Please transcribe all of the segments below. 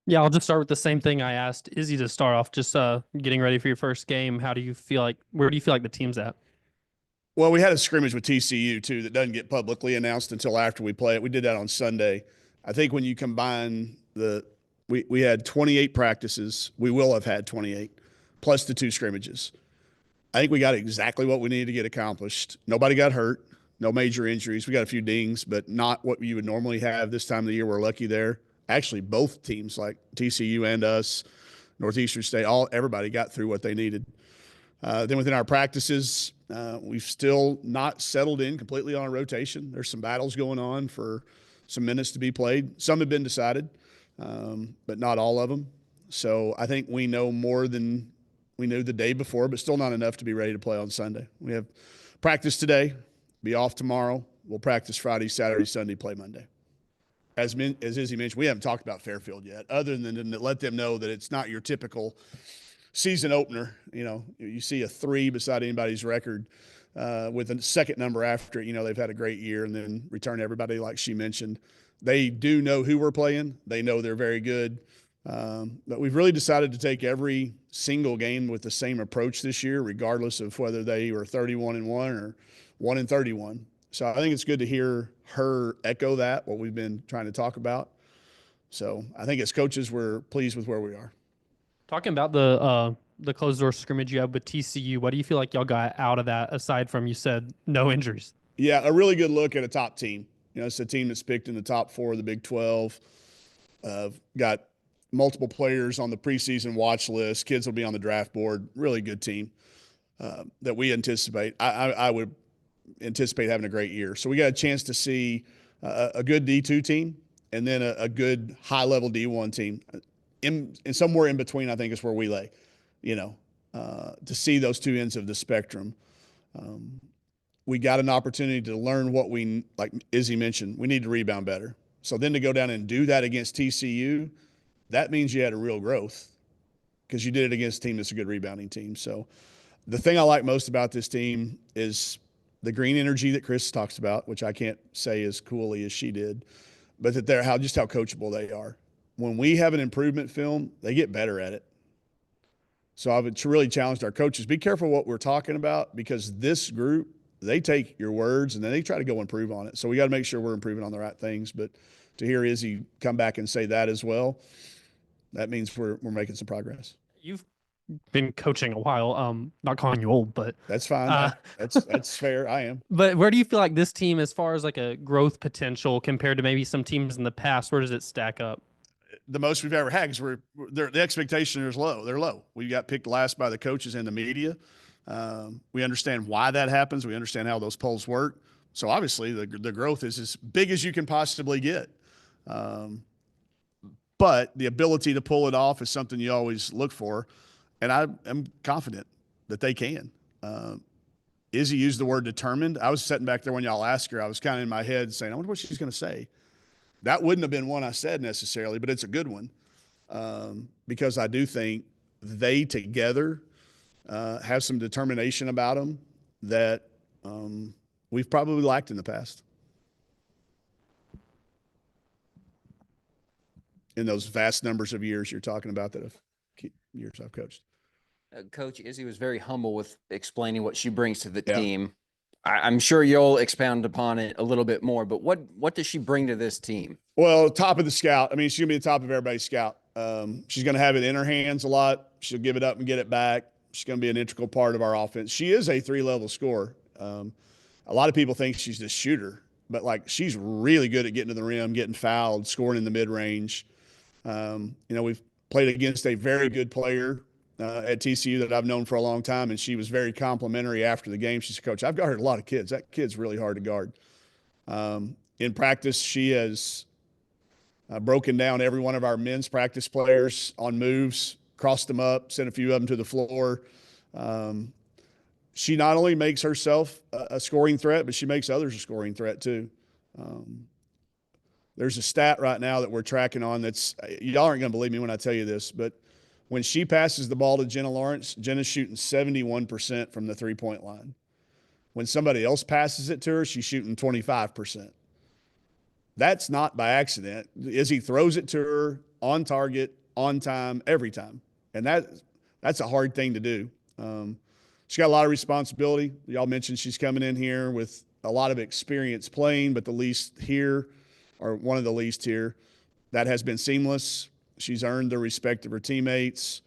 Yeah, I'll just start with the same thing I asked Izzy to start off. Just getting ready for your first game. How do you feel like? Where do you feel like the team's at? Well, we had a scrimmage with TCU too that doesn't get publicly announced until after we play it. We did that on Sunday. I think when you combine we had 28 practices. We will have had 28 plus the two scrimmages. I think we got exactly what we needed to get accomplished. Nobody got hurt, no major injuries. We got a few dings, but not what you would normally have this time of the year. We're lucky there. Actually, both teams, like TCU and us, Northeastern State, everybody got through what they needed. Then within our practices, we've still not settled in completely on a rotation. There's some battles going on for some minutes to be played. Some have been decided, but not all of them. So I think we know more than we knew the day before, but still not enough to be ready to play on Sunday. We have practice today, be off tomorrow. We'll practice Friday, Saturday, Sunday, play Monday. As Izzy mentioned, we haven't talked about Fairfield yet, other than to let them know that it's not your typical season opener. You see a 3 beside anybody's record with a second number after it. They've had a great year and then return everybody like she mentioned. They do know who we're playing. They know they're very good. But we've really decided to take every single game with the same approach this year, regardless of whether they were 31-1 or 1-31. So I think it's good to hear her echo that, what we've been trying to talk about. So I think as coaches, we're pleased with where we are. Talking about the closed door scrimmage you have with TCU, what do you feel like y'all got out of that aside from you said no injuries? Yeah, a really good look at a top team. It's a team that's picked in the top 4 of the Big 12. Got multiple players on the preseason watch list. Kids will be on the draft board. Really good team that we anticipate. I would anticipate having a great year. So we got a chance to see a good D2 team and then a good high-level D1 team. And somewhere in between, I think, is where we lay, to see those two ends of the spectrum. We got an opportunity to learn what like Izzy mentioned, we need to rebound better. So then to go down and do that against TCU, that means you had a real growth because you did it against a team that's a good rebounding team. So the thing I like most about this team is the green energy that Chris talks about, which I can't say as coolly as she did, but that they're how coachable they are. When we have an improvement film, they get better at it. So I've really challenged our coaches, be careful what we're talking about because this group, they take your words and then they try to go improve on it. So we got to make sure we're improving on the right things. But to hear Izzy come back and say that as well, that means we're making some progress. You've been coaching a while. Not calling you old, but That's fine. uh, That's fair. I am. but where do you feel like this team, as far as like a growth potential compared to maybe some teams in the past, where does it stack up? The most we've ever had because the expectation is low. They're low. We got picked last by the coaches and the media. We understand why that happens. We understand how those polls work. So obviously the growth is as big as you can possibly get. But the ability to pull it off is something you always look for. And I am confident that they can. Izzy used the word determined. I was sitting back there when y'all asked her. I was kind of in my head saying, I wonder what she's going to say. That wouldn't have been one I said necessarily, but it's a good one because I do think they together have some determination about them that we've probably lacked in the past. In those vast numbers of years you're talking about that have years I've coached. Coach Izzy was very humble with explaining what she brings to the Yeah. team. I'm sure you'll expound upon it a little bit more, but what does she bring to this team? Well, top of the scout. I mean, she's going to be the top of everybody's scout. She's going to have it in her hands a lot. She'll give it up and get it back. She's going to be an integral part of our offense. She is a 3-level scorer. A lot of people think she's just shooter, but like she's really good at getting to the rim, getting fouled, scoring in the mid-range. We've played against a very good player at TCU that I've known for a long time, and she was very complimentary after the game. She said, Coach, I've guarded a lot of kids. That kid's really hard to guard. In practice, she has broken down every one of our men's practice players on moves, crossed them up, sent a few of them to the floor. She not only makes herself a scoring threat, but she makes others a scoring threat too. There's a stat right now that we're tracking on that's y'all aren't going to believe me when I tell you this, but when she passes the ball to Jenna Lawrence, Jenna's shooting 71% from the three-point line. When somebody else passes it to her, she's shooting 25%. That's not by accident. Izzy throws it to her on target, on time, every time. And that's a hard thing to do. She's got a lot of responsibility. Y'all mentioned she's coming in here with a lot of experience playing, but the least here, or one of the least here, that has been seamless. She's earned the respect of her teammates.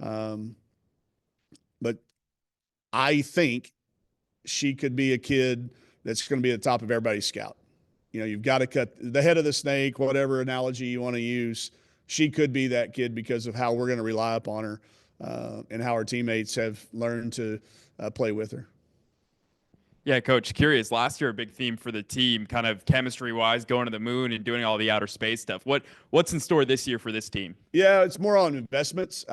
But I think she could be a kid that's going to be at the top of everybody's scout. You know, you've got to cut the head of the snake, whatever analogy you want to use. She could be that kid because of how we're going to rely upon her and how our teammates have learned to play with her. Yeah, Coach, curious. Last year, a big theme for the team, kind of chemistry-wise, going to the moon and doing all the outer space stuff. What's in store this year for this team? Yeah, it's more on investments.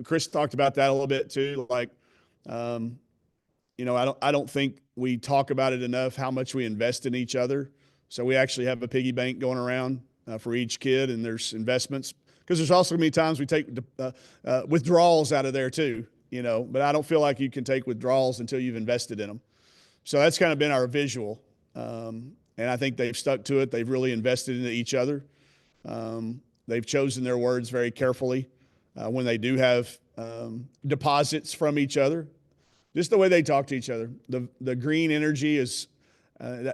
Chris talked about that a little bit too. Like, you know, I don't think we talk about it enough how much we invest in each other. So we actually have a piggy bank going around for each kid, and there's investments because there's also going to be times we take withdrawals out of there too. You know, but I don't feel like you can take withdrawals until you've invested in them. So that's kind of been our visual, and I think they've stuck to it. They've really invested into each other. They've chosen their words very carefully when they do have deposits from each other. Just the way they talk to each other. The green energy is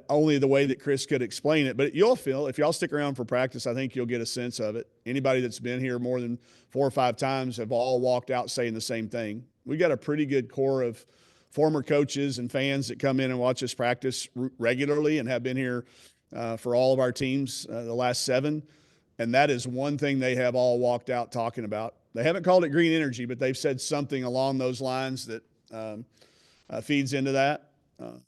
only the way that Chris could explain it. But you'll feel, if y'all stick around for practice, I think you'll get a sense of it. Anybody that's been here more than 4 or 5 times have all walked out saying the same thing. We got a pretty good core of former coaches and fans that come in and watch us practice regularly and have been here for all of our teams the last 7. And that is one thing they have all walked out talking about. They haven't called it green energy, but they've said something along those lines that feeds into that.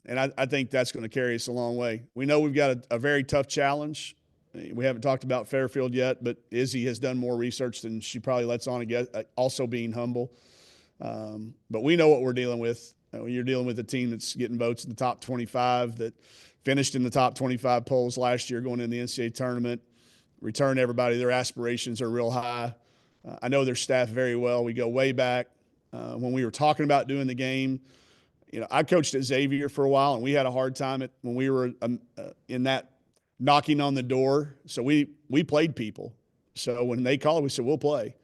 And I think that's going to carry us a long way. We know we've got a very tough challenge. We haven't talked about Fairfield yet, but Izzy has done more research than she probably lets on, also being humble. But we know what we're dealing with. You're dealing with a team that's getting votes in the top 25, that finished in the top 25 polls last year going into the NCAA tournament. Return everybody. Their aspirations are real high. I know their staff very well. We go way back. When we were talking about doing the game, you know, I coached at Xavier for a while, and we had a hard time when we were in that knocking on the door. So we played people. So when they called, we said, we'll play.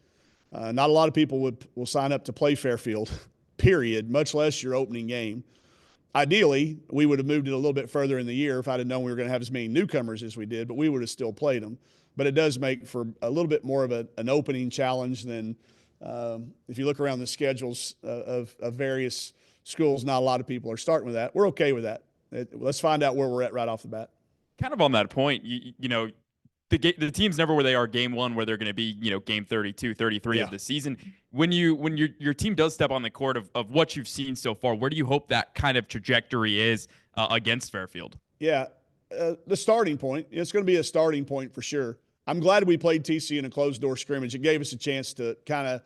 Not a lot of people will sign up to play Fairfield, period, much less your opening game. Ideally, we would have moved it a little bit further in the year if I'd have known we were going to have as many newcomers as we did, but we would have still played them. But it does make for a little bit more of an opening challenge than if you look around the schedules of various schools, not a lot of people are starting with that. We're okay with that. Let's find out where we're at right off the bat. Kind of on that point, you know, the team's never where they are game 1, where they're going to be, you know, game 32, 33 of the season. When your team does step on the court of what you've seen so far, where do you hope that kind of trajectory is against Fairfield? Yeah, the starting point. It's going to be a starting point for sure. I'm glad we played TC in a closed-door scrimmage. It gave us a chance to kind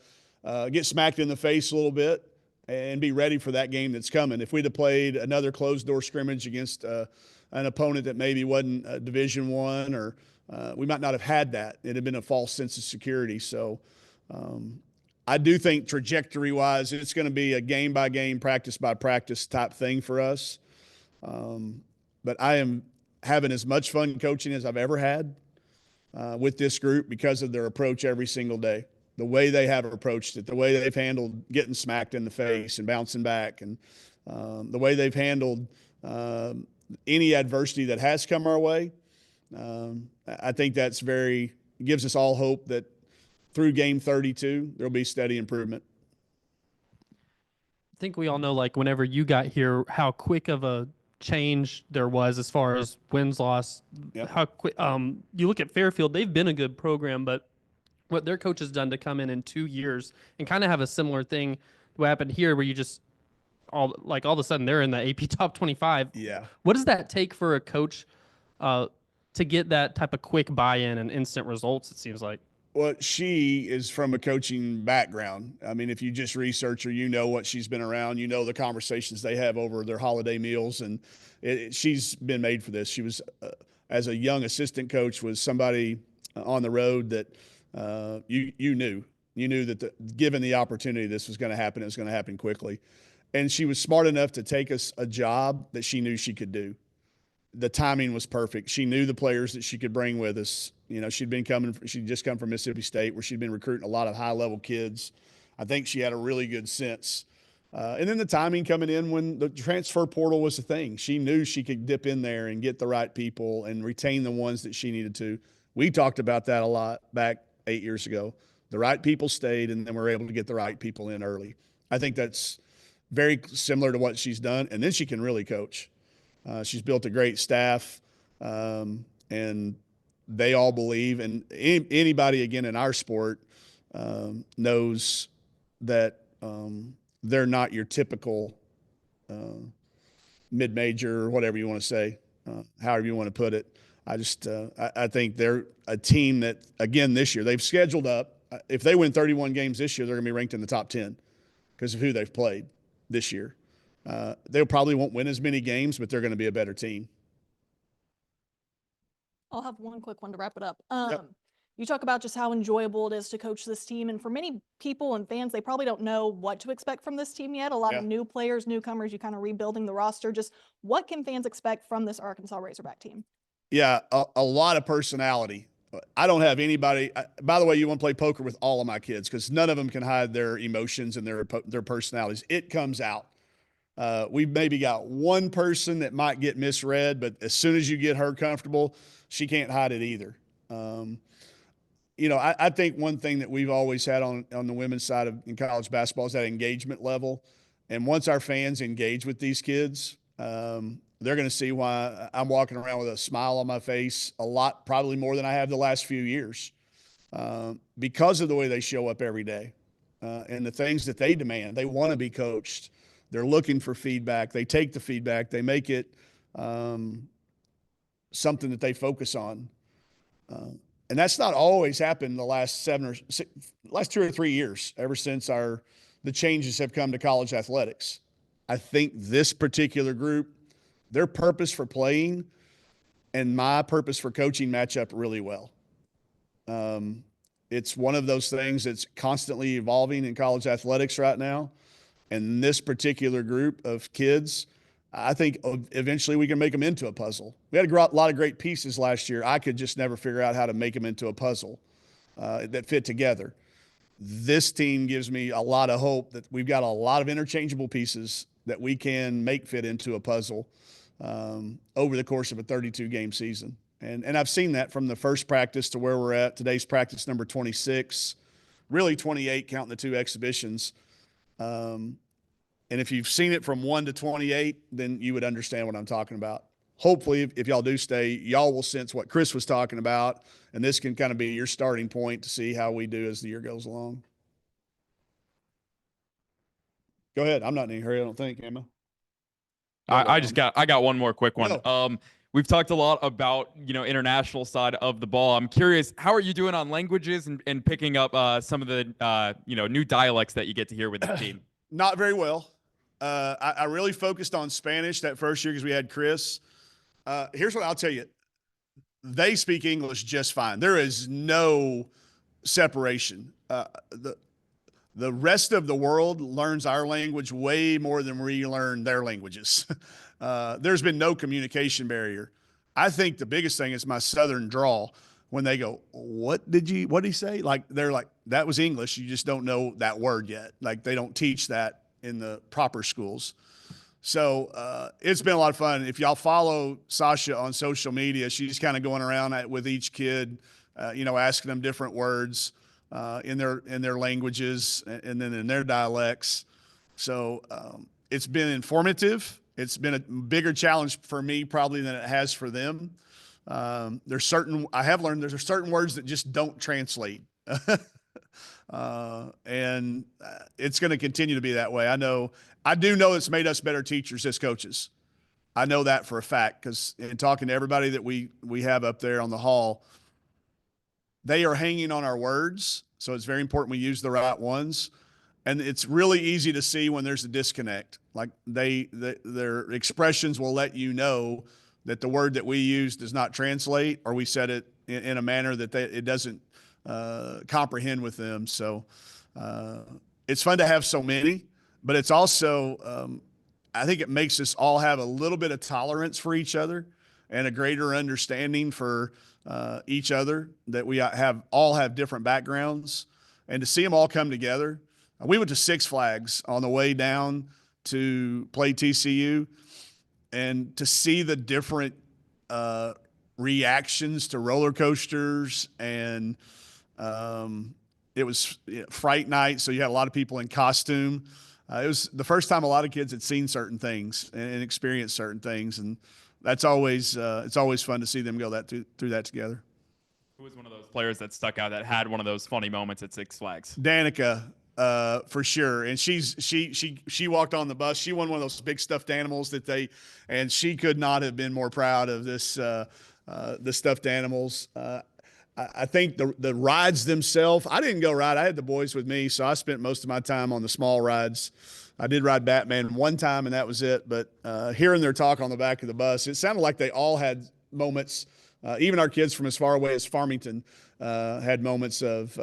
of get smacked in the face a little bit and be ready for that game that's coming. If we'd have played another closed-door scrimmage against an opponent that maybe wasn't a Division I, or we might not have had that. It'd have been a false sense of security. So I do think trajectory-wise, it's going to be a game-by-game, practice-by-practice type thing for us. But I am having as much fun coaching as I've ever had with this group because of their approach every single day, the way they have approached it, the way they've handled getting smacked in the face and bouncing back, and the way they've handled any adversity that has come our way. I think that's gives us all hope that through game 32, there'll be steady improvement. I think we all know, like, whenever you got here, how quick of a change there was as far as wins, loss. Yep. How quick you look at Fairfield, they've been a good program, but what their coach has done to come in 2 years and kind of have a similar thing what happened here, where you just all of a sudden they're in the AP top 25. Yeah. What does that take for a coach to get that type of quick buy-in and instant results, it seems like? Well, she is from a coaching background. I mean, if you just research her, you know what she's been around. You know the conversations they have over their holiday meals, and she's been made for this. She was, as a young assistant coach, was somebody on the road that you knew that given the opportunity, this was going to happen. It was going to happen quickly, and she was smart enough to take us a job that she knew she could do. the timing was perfect. She knew the players that she could bring with us. You know, she'd just come from Mississippi State, where she'd been recruiting a lot of high level kids. I think she had a really good sense. And then the timing coming in when the transfer portal was a thing. She knew she could dip in there and get the right people and retain the ones that she needed to. We talked about that a lot back 8 years ago. The right people stayed, and then we were able to get the right people in early. I think that's very similar to what she's done. And then she can really coach. She's built a great staff, and they all believe. And anybody, again, in our sport knows that they're not your typical mid-major or whatever you want to say, however you want to put it. I think they're a team that, again, this year they've scheduled up. If they win 31 games this year, they're going to be ranked in the top 10 because of who they've played this year. They probably won't win as many games, but they're going to be a better team. I'll have one quick one to wrap it up. Yep. You talk about just how enjoyable it is to coach this team. And for many people and fans, they probably don't know what to expect from this team yet. A lot of new players, newcomers, you kind of rebuilding the roster. Just what can fans expect from this Arkansas Razorback team? Yeah, a lot of personality. I don't have anybody. By the way, you want to play poker with all of my kids because none of them can hide their emotions and their personalities. It comes out. We've maybe got one person that might get misread, but as soon as you get her comfortable, she can't hide it either. You know, I think one thing that we've always had on the women's side in college basketball is that engagement level. And once our fans engage with these kids, they're going to see why I'm walking around with a smile on my face a lot, probably more than I have the last few years, because of the way they show up every day and the things that they demand. They want to be coached. They're looking for feedback. They take the feedback. They make it something that they focus on. And that's not always happened the last 2 or 3 years, ever since the changes have come to college athletics. I think this particular group, their purpose for playing and my purpose for coaching match up really well. It's one of those things that's constantly evolving in college athletics right now. And this particular group of kids, I think eventually we can make them into a puzzle. We had a lot of great pieces last year. I could just never figure out how to make them into a puzzle that fit together. This team gives me a lot of hope that we've got a lot of interchangeable pieces that we can make fit into a puzzle over the course of a 32-game season. And I've seen that from the first practice to where we're at. Today's practice number 26, really 28 counting the 2 exhibitions. And if you've seen it from 1 to 28, then you would understand what I'm talking about. Hopefully, if y'all do stay, y'all will sense what Chris was talking about, and this can kind of be your starting point to see how we do as the year goes along. Go ahead. I'm not in any hurry, I don't think, am I? I got one more quick one. No. We've talked a lot about, international side of the ball. I'm curious, how are you doing on languages and picking up some of the, new dialects that you get to hear with the team? Not very well. I really focused on Spanish that first year because we had Chris. Here's what I'll tell you. They speak English just fine. There is no separation. The rest of the world learns our language way more than we learn their languages. There's been no communication barrier. I think the biggest thing is my Southern drawl. When they go, what did he say? Like, they're like, that was English. You just don't know that word yet. Like, they don't teach that in the proper schools. So it's been a lot of fun. If y'all follow Sasha on social media, she's kind of going around with each kid, asking them different words in their languages and then in their dialects. So it's been informative. It's been a bigger challenge for me probably than it has for them. I have learned there's certain words that just don't translate. And it's going to continue to be that way. I do know it's made us better teachers as coaches. I know that for a fact because in talking to everybody that we have up there on the hall, they are hanging on our words. So it's very important we use the right ones. And it's really easy to see when there's a disconnect. Like their expressions will let you know that the word that we use does not translate, or we said it in a manner that it doesn't comprehend with them. So it's fun to have so many, but it's also, I think it makes us all have a little bit of tolerance for each other and a greater understanding for each other, that we all have different backgrounds, and to see them all come together. We went to Six Flags on the way down to play TCU, and to see the different reactions to roller coasters, and it was Fright Night, so you had a lot of people in costume. It was the first time a lot of kids had seen certain things and experienced certain things, and that's always it's always fun to see them go through that together. Who was one of those players that stuck out that had one of those funny moments at Six Flags? Danica, for sure. And she walked on the bus. She won one of those big stuffed animals and she could not have been more proud of this, the stuffed animals. I think the rides themselves, I didn't go ride. I had the boys with me, so I spent most of my time on the small rides. I did ride Batman one time, and that was it. But hearing their talk on the back of the bus, it sounded like they all had moments. Even our kids from as far away as Farmington had moments of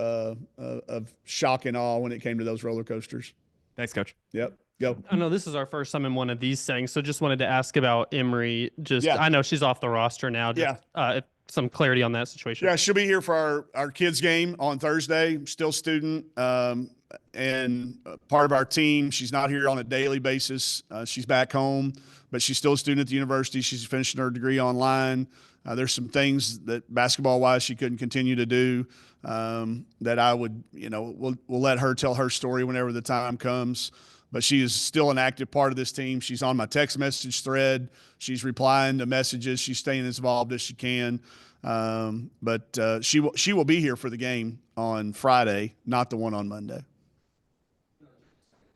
shock and awe when it came to those roller coasters. Thanks, Coach. Yep. Go. I know this is our first time in one of these things, so just wanted to ask about Emery. Yeah. I know she's off the roster now. Some clarity on that situation. Yeah, she'll be here for our kids game on Thursday. Still student and part of our team. She's not here on a daily basis. She's back home, but she's still a student at the university. She's finishing her degree online. There's some things that basketball-wise she couldn't continue to do that I would, we'll let her tell her story whenever the time comes. But she is still an active part of this team. She's on my text message thread. She's replying to messages. She's staying as involved as she can. But she will be here for the game on Friday, not the one on Monday.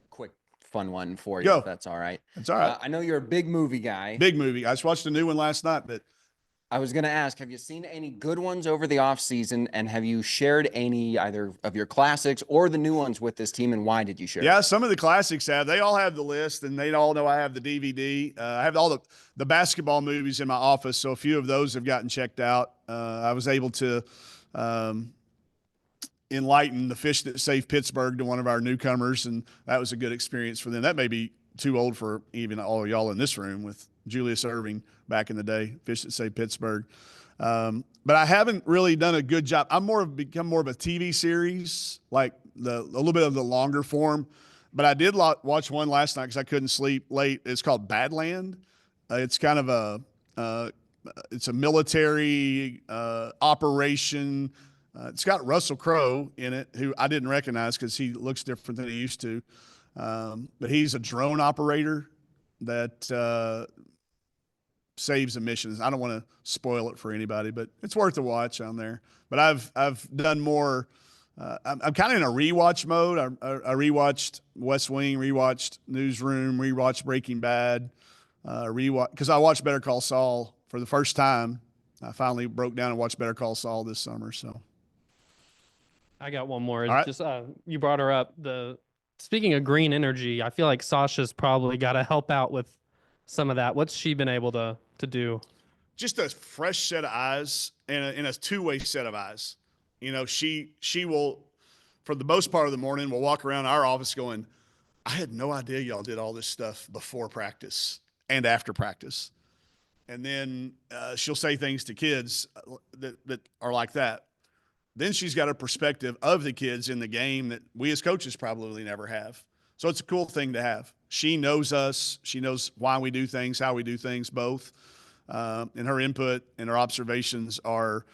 Quick, fun one for you, Go. if that's all right. That's all right. I know you're a big movie guy. Big movie. I just watched a new one last night, but I was going to ask, have you seen any good ones over the off season, and have you shared any either of your classics or the new ones with this team, and why did you share? Yeah, some of the classics they all have the list, and they all know I have the DVD. I have all the basketball movies in my office, so a few of those have gotten checked out. I was able to enlighten The Fish That Saved Pittsburgh to one of our newcomers, and that was a good experience for them. That may be too old for even all of y'all in this room, with Julius Erving back in the day, Fish That Saved Pittsburgh. But I haven't really done a good job. I'm become more of a TV series, like a little bit of the longer form. But I did watch one last night because I couldn't sleep late. It's called Badland. It's kind of it's a military operation. It's got Russell Crowe in it, who I didn't recognize because he looks different than he used to. But he's a drone operator that saves emissions. I don't want to spoil it for anybody, but it's worth a watch on there. But I've done more. I'm kind of in a rewatch mode. I rewatched West Wing, rewatched Newsroom, rewatched Breaking Bad, because I watched Better Call Saul for the first time. I finally broke down and watched Better Call Saul this summer. So I got one more. All right. Just you brought her up. Speaking of green energy, I feel like Sasha's probably got to help out with some of that. What's she been able to do? Just a fresh set of eyes and a two-way set of eyes. She will, for the most part of the morning, will walk around our office going, I had no idea y'all did all this stuff before practice and after practice. And then she'll say things to kids that are like that. Then she's got a perspective of the kids in the game that we as coaches probably never have. So it's a cool thing to have. She knows us. She knows why we do things, how we do things, both. And her input and her observations are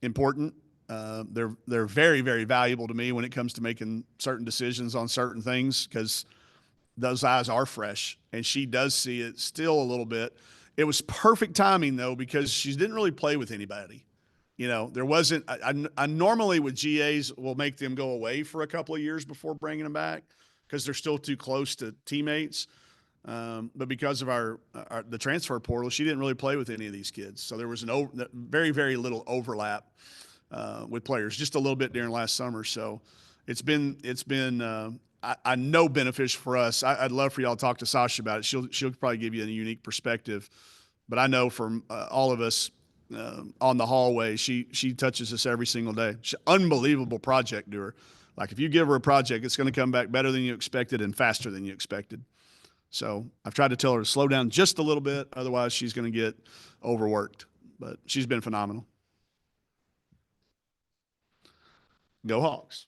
important. They're very, very valuable to me when it comes to making certain decisions on certain things, because those eyes are fresh, and she does see it still a little bit. It was perfect timing, though, because she didn't really play with anybody. There wasn't – I normally with GAs will make them go away for a couple of years before bringing them back because they're still too close to teammates. But because of the transfer portal, she didn't really play with any of these kids. So there was very, very little overlap with players, just a little bit during last summer. So it's been I know beneficial for us. I'd love for y'all to talk to Sasha about it. She'll probably give you a unique perspective. But I know from all of us on the hallway, she touches us every single day. She's an unbelievable project doer. Like if you give her a project, it's going to come back better than you expected and faster than you expected. So I've tried to tell her to slow down just a little bit. Otherwise, she's going to get overworked. But she's been phenomenal. Go Hawks.